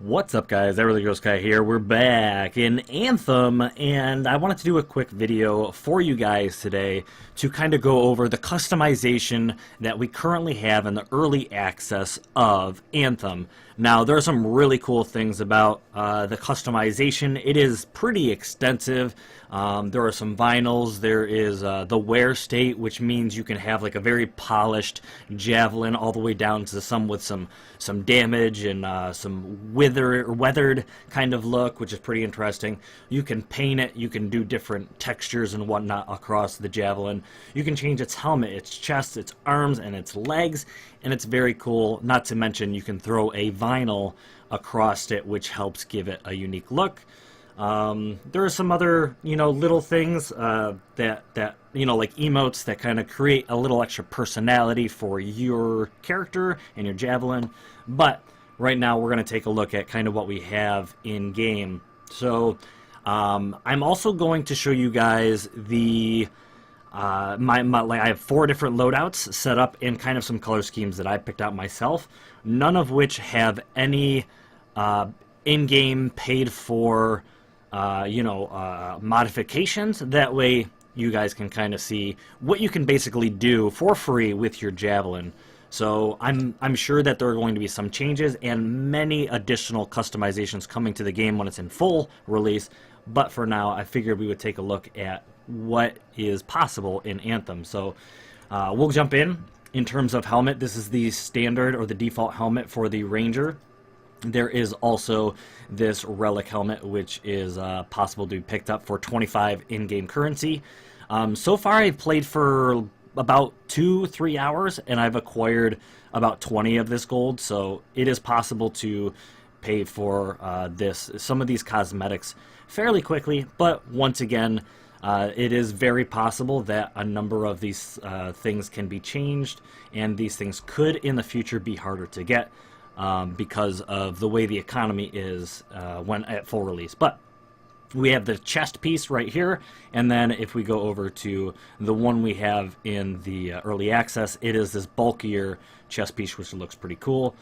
What's up, guys? Everly Ghost Guy here. We're back in Anthem, and I wanted to do a quick video for you guys today to kind of go over the customization that we currently have in the early access of Anthem. Now, there are some really cool things about the customization. It is pretty extensive. There are some vinyls. There is the wear state, which means you can have like a very polished Javelin all the way down to some with some damage and some weathered kind of look, which is pretty interesting. You can paint it. You can do different textures and whatnot across the Javelin. You can change its helmet, its chest, its arms, and its legs, and it's very cool. Not to mention, you can throw a vinyl across it, which helps give it a unique look. There are some other, little things that like emotes that kind of create a little extra personality for your character and your Javelin. But right now we're going to take a look at kind of what we have in game. So I'm also going to show you guys the I have 4 different loadouts set up in kind of some color schemes that I picked out myself, none of which have any in-game paid for modifications. That way you guys can kind of see what you can basically do for free with your Javelin. So I'm sure that there are going to be some changes and many additional customizations coming to the game when it's in full release. But for now, I figured we would take a look at what is possible in Anthem. So we'll jump in terms of helmet. This is the standard or the default helmet for the Ranger. There is also this relic helmet, which is possible to be picked up for 25 in-game currency. So far, I've played for about 2-3 hours, and I've acquired about 20 of this gold. So it is possible to pay for some of these cosmetics fairly quickly. But once again, it is very possible that a number of these things can be changed, and these things could in the future be harder to get. Because of the way the economy is when at full release. But we have the chest piece right here, and then if we go over to the one we have in the early access, it is this bulkier chest piece, which looks pretty cool.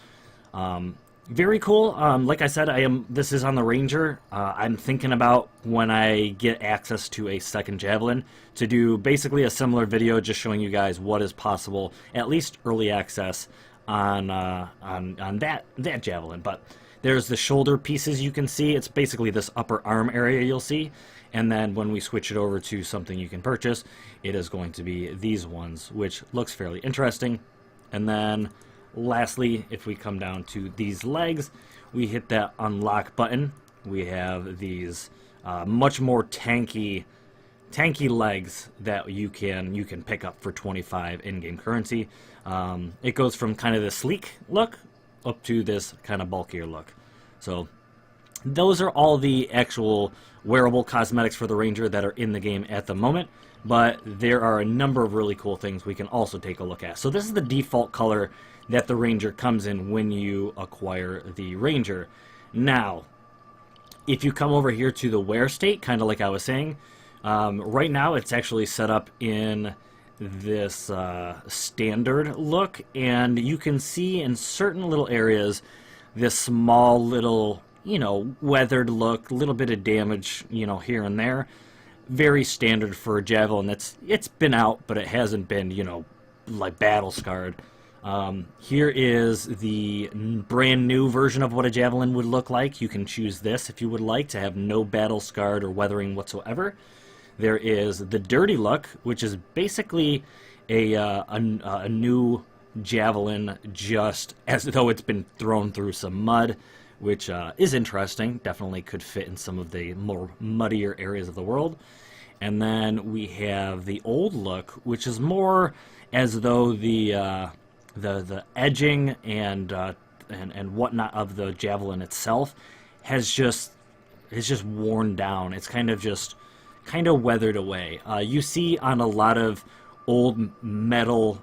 Very cool. Like I said, this is on the Ranger. I'm thinking about when I get access to a second Javelin to do basically a similar video, just showing you guys what is possible, at least early access, on that Javelin. But there's the shoulder pieces you can see. It's basically this upper arm area you'll see, and then when we switch it over to something you can purchase, it is going to be these ones, which looks fairly interesting. And then lastly, if we come down to these legs, we hit that unlock button. We have these much more tanky legs that you can pick up for 25 in-game currency. It goes from kind of the sleek look up to this kind of bulkier look. So those are all the actual wearable cosmetics for the Ranger that are in the game at the moment, but there are a number of really cool things we can also take a look at. So this is the default color that the Ranger comes in when you acquire the Ranger. Now, if you come over here to the wear state, kind of like I was saying, right now it's actually set up in this standard look, and you can see in certain little areas this small little, weathered look, a little bit of damage, here and there. Very standard for a Javelin. It's been out, but it hasn't been, like battle scarred. Here is the brand new version of what a Javelin would look like. You can choose this if you would like to have no battle scarred or weathering whatsoever. There is the dirty look, which is basically a new Javelin, just as though it's been thrown through some mud, which is interesting. Definitely could fit in some of the more muddier areas of the world. And then we have the old look, which is more as though the edging and whatnot of the Javelin itself is just worn down. It's kind of weathered away. You see on a lot of old metal,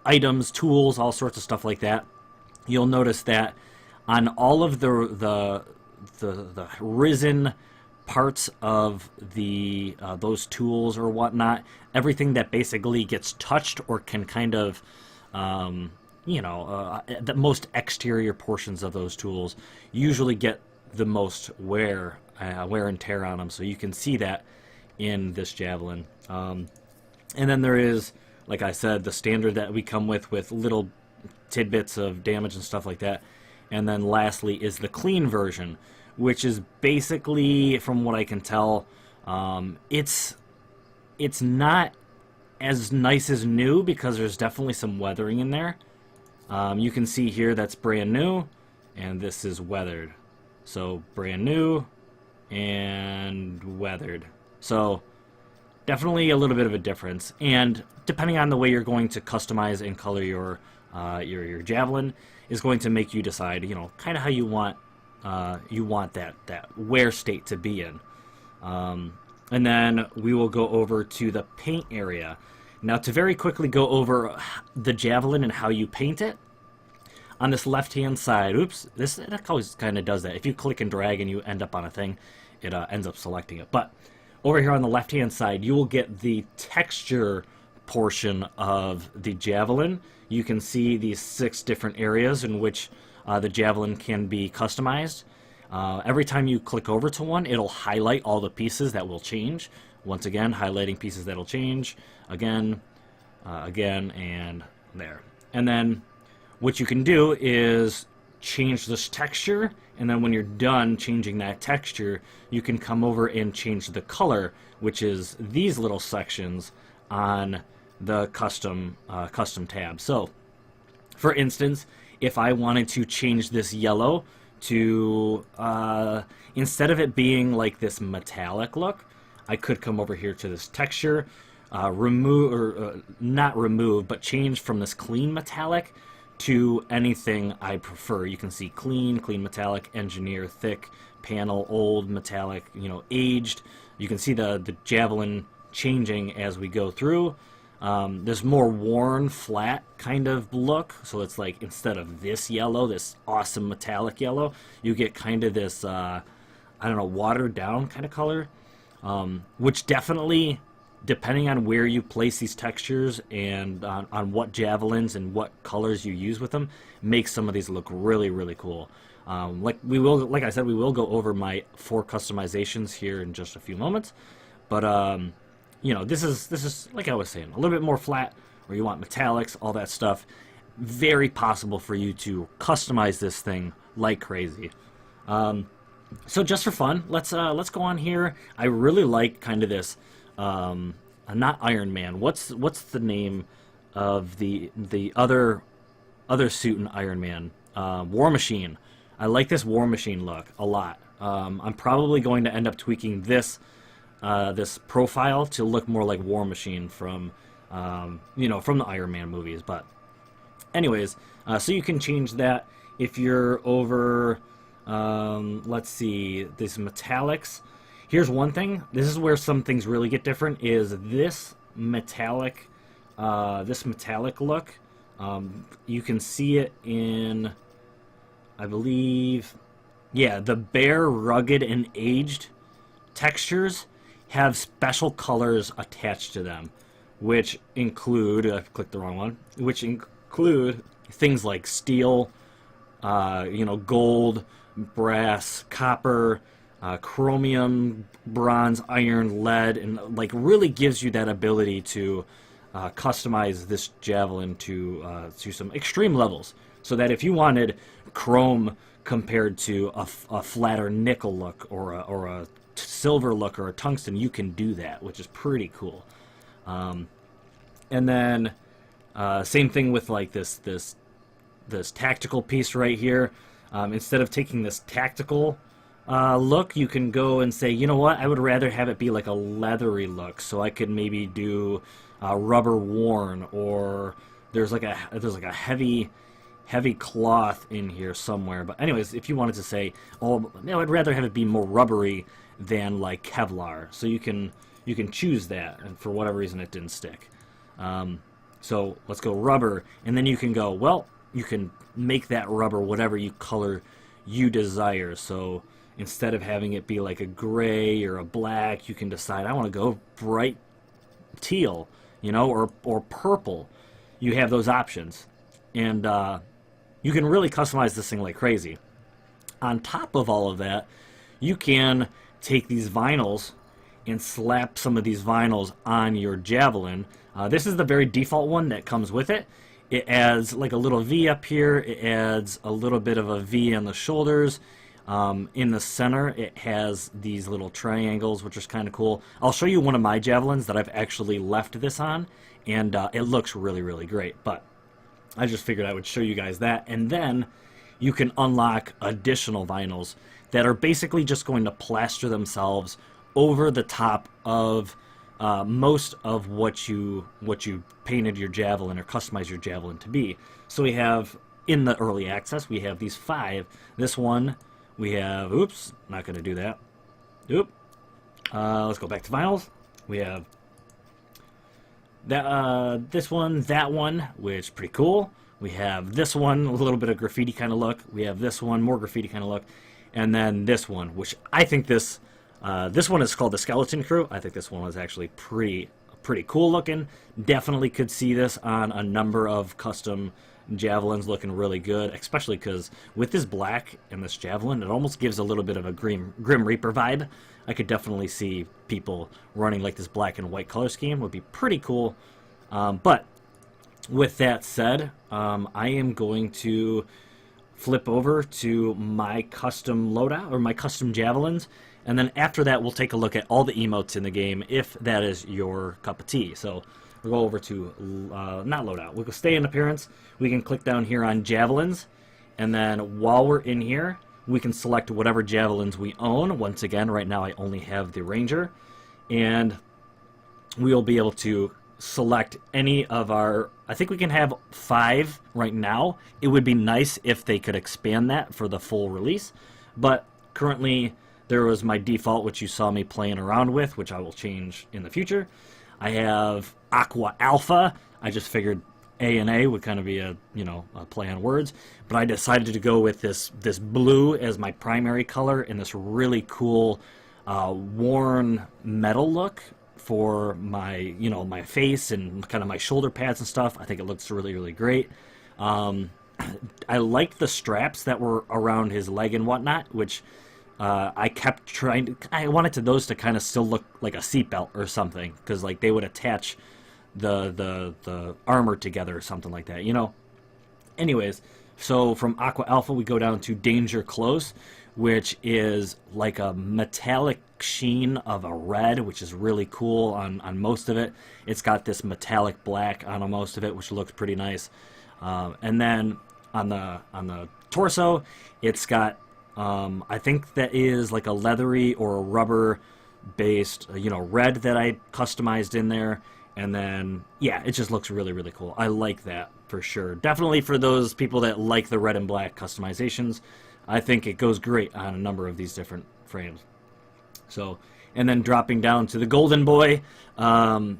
items, tools, all sorts of stuff like that. You'll notice that on all of the risen parts of those tools or whatnot, everything that basically gets touched or can kind of the most exterior portions of those tools usually get the most wear and tear on them. So you can see that in this Javelin. And then there is, like I said, the standard that we come with little tidbits of damage and stuff like that. And then lastly is the clean version, which is basically, from what I can tell, it's not as nice as new because there's definitely some weathering in there. You can see here that's brand new, and this is weathered. So brand new and weathered. So definitely a little bit of a difference. And depending on the way you're going to customize and color your Javelin is going to make you decide, kind of how you want that wear state to be in. And then we will go over to the paint area. Now, to very quickly go over the Javelin and how you paint it, on this left-hand side, it always kind of does that. If you click and drag and you end up on a thing, it ends up selecting it. But over here on the left-hand side, you will get the texture portion of the Javelin. You can see these 6 different areas in which the Javelin can be customized. Every time you click over to one, it'll highlight all the pieces that will change. Once again, highlighting pieces that'll change. Again, and there. And then what you can do is change this texture, and then when you're done changing that texture, you can come over and change the color, which is these little sections on the custom tab. So, for instance, if I wanted to change this yellow to, instead of it being like this metallic look, I could come over here to this texture, not remove, but change from this clean metallic to anything I prefer. You can see clean metallic, engineer, thick, panel, old, metallic, aged. You can see the Javelin changing as we go through. There's more worn, flat kind of look. So it's like, instead of this yellow, this awesome metallic yellow, you get kind of this, watered down kind of color. Which definitely, depending on where you place these textures and on what Javelins and what colors you use with them, makes some of these look really, really cool. Like I said, we will go over my 4 customizations here in just a few moments. But this is like I was saying, a little bit more flat, where you want metallics, all that stuff. Very possible for you to customize this thing like crazy. So just for fun, let's go on here. I really like kind of this. Not Iron Man. What's the name of the other suit in Iron Man? War Machine. I like this War Machine look a lot. I'm probably going to end up tweaking this profile to look more like War Machine from from the Iron Man movies. But anyways, so you can change that if you're over. Let's see, these metallics. Here's one thing. This is where some things really get different. Is this metallic look? You can see it in, I believe, yeah, the bare, rugged, and aged textures have special colors attached to them, which include, I clicked the wrong one, which include things like steel, gold, brass, copper, chromium, bronze, iron, lead, and like really gives you that ability to customize this Javelin to some extreme levels. So that if you wanted chrome compared to a flatter nickel look or a silver look or a tungsten, you can do that, which is pretty cool. And then same thing with like this tactical piece right here. Instead of taking this tactical look, you can go and say, you know what, I would rather have it be like a leathery look, so I could maybe do rubber worn, or there's like a heavy cloth in here somewhere. But anyways, if you wanted to say, oh, no, I'd rather have it be more rubbery than like Kevlar, so you can choose that, and for whatever reason it didn't stick. So let's go rubber, and then you can go, well, you can make that rubber whatever color you desire. So instead of having it be like a gray or a black, you can decide, I want to go bright teal, or purple. You have those options. and you can really customize this thing like crazy. On top of all of that, you can take these vinyls and slap some of these vinyls on your Javelin. This is the very default one that comes with it. It adds like a little V up here. It adds a little bit of a V on the shoulders. In the center, it has these little triangles, which is kind of cool. I'll show you one of my Javelins that I've actually left this on, and it looks really, really great. But I just figured I would show you guys that. And then you can unlock additional vinyls that are basically just going to plaster themselves over the top of most of what you painted your Javelin or customized your Javelin to be. So we have, in the early access, we have these 5. This one, we have, oops, not going to do that. Oop. Let's go back to vinyls. We have that, this one, that one, which is pretty cool. We have this one, a little bit of graffiti kind of look. We have this one, more graffiti kind of look. And then this one, which I think this one is called the Skeleton Crew. I think this one was actually pretty cool looking. Definitely could see this on a number of custom Javelins looking really good, especially because with this black and this Javelin, it almost gives a little bit of a Grim Reaper vibe. I could definitely see people running like this black and white color scheme. Would be pretty cool. But with that said, I am going to flip over to my custom loadout, or my custom Javelins, and then after that we'll take a look at all the emotes in the game, if that is your cup of tea. So we'll go over to, not loadout, we'll go stay in appearance. We can click down here on Javelins, and then while we're in here, we can select whatever Javelins we own. Once again, right now I only have the Ranger, and we'll be able to select any of our, I think we can have 5 right now. It would be nice if they could expand that for the full release, but currently there was my default, which you saw me playing around with, which I will change in the future. I have Aqua Alpha. I just figured A and A would kind of be a, you know, a play on words, but I decided to go with this blue as my primary color and this really cool worn metal look for my, you know, my face and kind of my shoulder pads and stuff. I think it looks really, really great. I liked the straps that were around his leg and whatnot, which I kept trying to, I wanted those to kind of still look like a seatbelt or something, because like they would attach the armor together or something like that, you know. Anyways, so from Aqua Alpha we go down to Danger Close, which is like a metallic sheen of a red, which is really cool on most of it. It's got this metallic black on most of it, which looks pretty nice. And then on the torso, it's got, I think that is like a leathery or a rubber based, you know, red that I customized in there. And then, yeah, it just looks really, really cool. I like that for sure. Definitely for those people that like the red and black customizations, I think it goes great on a number of these different frames. So, and then dropping down to the Golden Boy. Some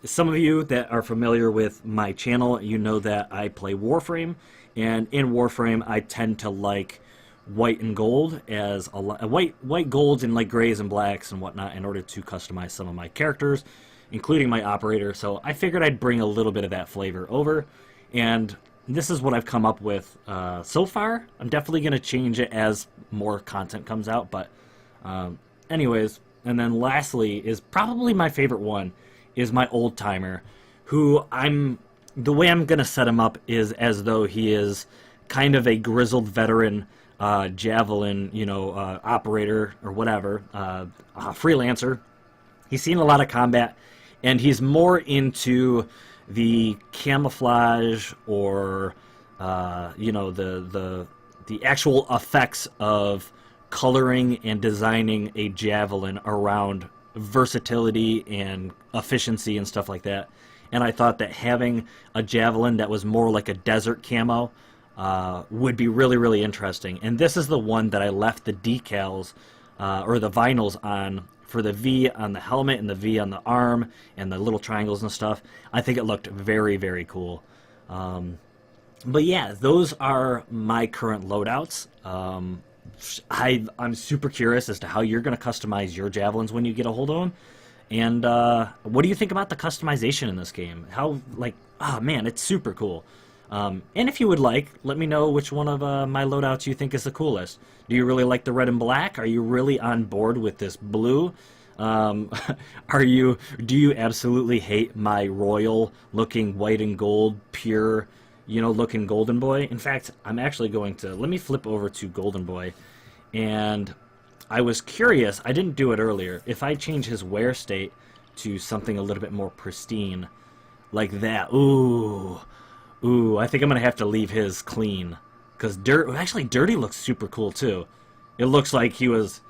of you that are familiar with my channel, you know that I play Warframe. And in Warframe, I tend to like white and gold as a white golds and like grays and blacks and whatnot in order to customize some of my characters, including my operator. So I figured I'd bring a little bit of that flavor over, and this is what I've come up with so far. I'm definitely going to change it as more content comes out, but anyways, and then lastly is probably my favorite one, is my old timer, who the way I'm going to set him up is as though he is kind of a grizzled veteran Javelin, you know, operator or whatever, freelancer. He's seen a lot of combat, and he's more into the camouflage or you know, the actual effects of coloring and designing a Javelin around versatility and efficiency and stuff like that. And I thought that having a Javelin that was more like a desert camo would be really, really interesting. And this is the one that I left the decals or the vinyls on for the V on the helmet and the V on the arm and the little triangles and stuff. I think it looked very, very cool. But yeah, those are my current loadouts. I'm super curious as to how you're going to customize your Javelins when you get a hold of them. And what do you think about the customization in this game? How, like, oh man, it's super cool. And if you would like, let me know which one of my loadouts you think is the coolest. Do you really like the red and black? Are you really on board with this blue? Do you absolutely hate my royal looking white and gold, pure, looking Golden Boy? In fact, I'm actually going to, let me flip over to Golden Boy. And I was curious, I didn't do it earlier, if I change his wear state to something a little bit more pristine, like that. Ooh, I think I'm going to have to leave his clean. Because actually Dirty looks super cool too. It looks like he was,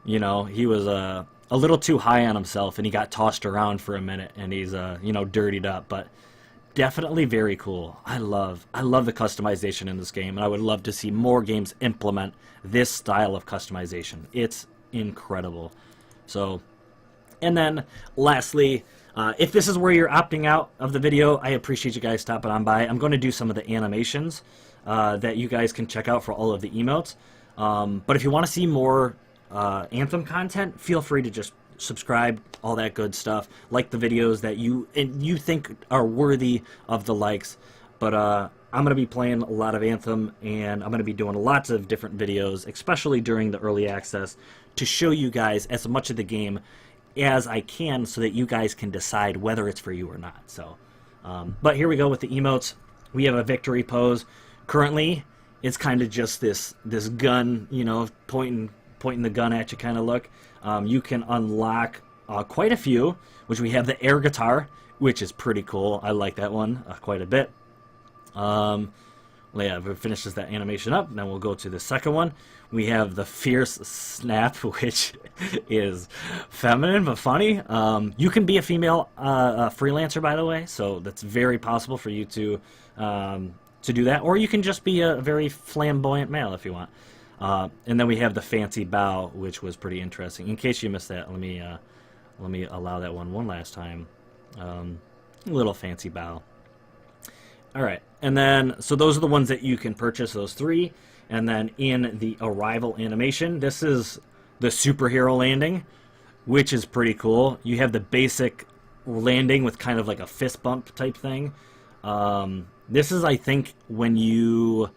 he was a little too high on himself and he got tossed around for a minute and he's, dirtied up. But definitely very cool. I love the customization in this game, and I would love to see more games implement this style of customization. It's incredible. So, and then lastly, if this is where you're opting out of the video, I appreciate you guys stopping on by. I'm going to do some of the animations that you guys can check out for all of the emotes. But if you want to see more Anthem content, feel free to just subscribe, all that good stuff. Like the videos that you think are worthy of the likes. But I'm going to be playing a lot of Anthem, and I'm going to be doing lots of different videos, especially during the early access, to show you guys as much of the game as I can so that you guys can decide whether it's for you or not. So, but here we go with the emotes. We have a victory pose. Currently, it's kind of just this gun, pointing the gun at you kind of look. You can unlock quite a few, which we have the air guitar, which is pretty cool. I like that one quite a bit. Yeah, if it finishes that animation up, then we'll go to the second one. We have the fierce snap, which is feminine but funny. You can be a female freelancer, by the way, so that's very possible for you to do that, or you can just be a very flamboyant male if you want. And then we have the fancy bow, which was pretty interesting. In case you missed that, let me allow that one last time. Little fancy bow. All right, and then so those are the ones that you can purchase, those three. And then in the arrival animation, this is the superhero landing, which is pretty cool. You have the basic landing with kind of like a fist bump type thing. This is, I think, when you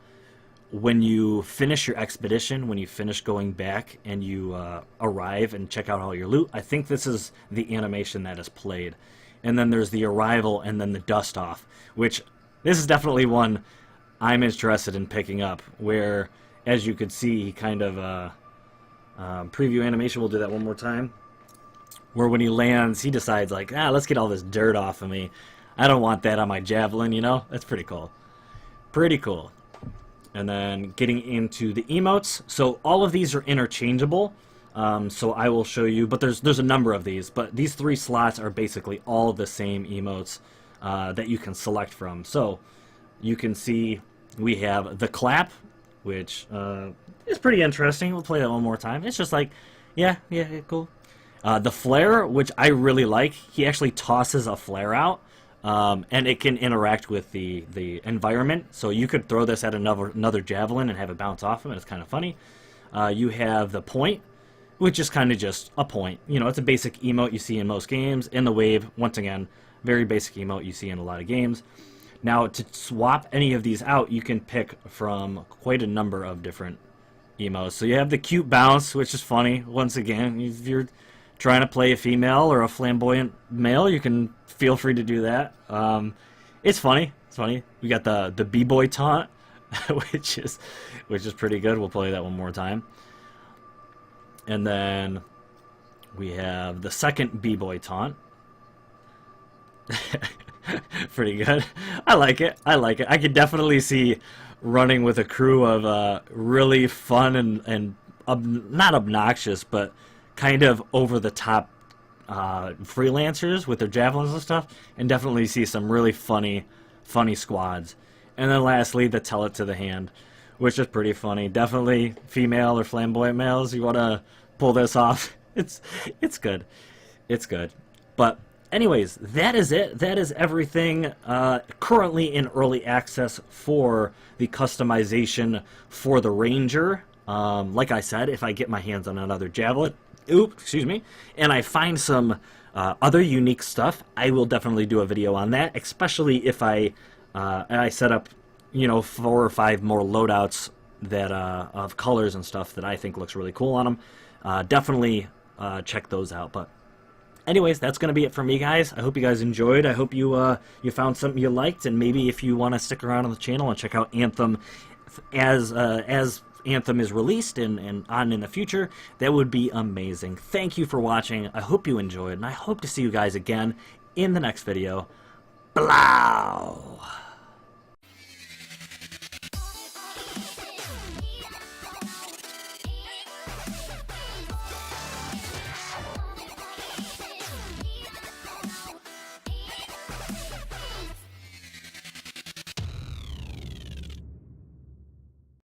finish your expedition, when you finish going back and you arrive and check out all your loot, I think this is the animation that is played. And then there's the arrival and then the dust off, which this is definitely one I'm interested in picking up, where, as you could see, kind of preview animation, we'll do that one more time, where when he lands, he decides, like, let's get all this dirt off of me. I don't want that on my Javelin, That's pretty cool. Pretty cool. And then getting into the emotes. So all of these are interchangeable. So I will show you, but there's a number of these, but these three slots are basically all the same emotes that you can select from. So you can see we have the clap, which is pretty interesting. We'll play that one more time. It's just like, yeah, cool. The flare, which I really like. He actually tosses a flare out, and it can interact with the environment. So you could throw this at another javelin and have it bounce off him, and it's kind of funny. You have the point, which is kind of just a point. It's a basic emote you see in most games. And the wave, once again, very basic emote you see in a lot of games. Now, to swap any of these out, you can pick from quite a number of different emotes. So you have the cute bounce, which is funny. Once again, if you're trying to play a female or a flamboyant male, you can feel free to do that. It's funny. It's funny. We got the b-boy taunt, which is pretty good. We'll play that one more time. And then we have the second b-boy taunt. Pretty good. I like it. I could definitely see running with a crew of really fun and not obnoxious, but kind of over-the-top freelancers with their javelins and stuff, and definitely see some really funny squads. And then lastly, the tell it to the hand, which is pretty funny. Definitely female or flamboyant males, you want to pull this off. It's good. It's good. But anyways, that is it. That is everything currently in early access for the customization for the Ranger. Like I said, if I get my hands on another Javelin, and I find some other unique stuff, I will definitely do a video on that, especially if I set up you know, 4 or 5 more loadouts that of colors and stuff that I think looks really cool on them. Definitely check those out. But anyways, that's going to be it for me, guys. I hope you guys enjoyed. I hope you you found something you liked, and maybe if you want to stick around on the channel and check out Anthem as Anthem is released and on in the future, that would be amazing. Thank you for watching. I hope you enjoyed, and I hope to see you guys again in the next video. Blow!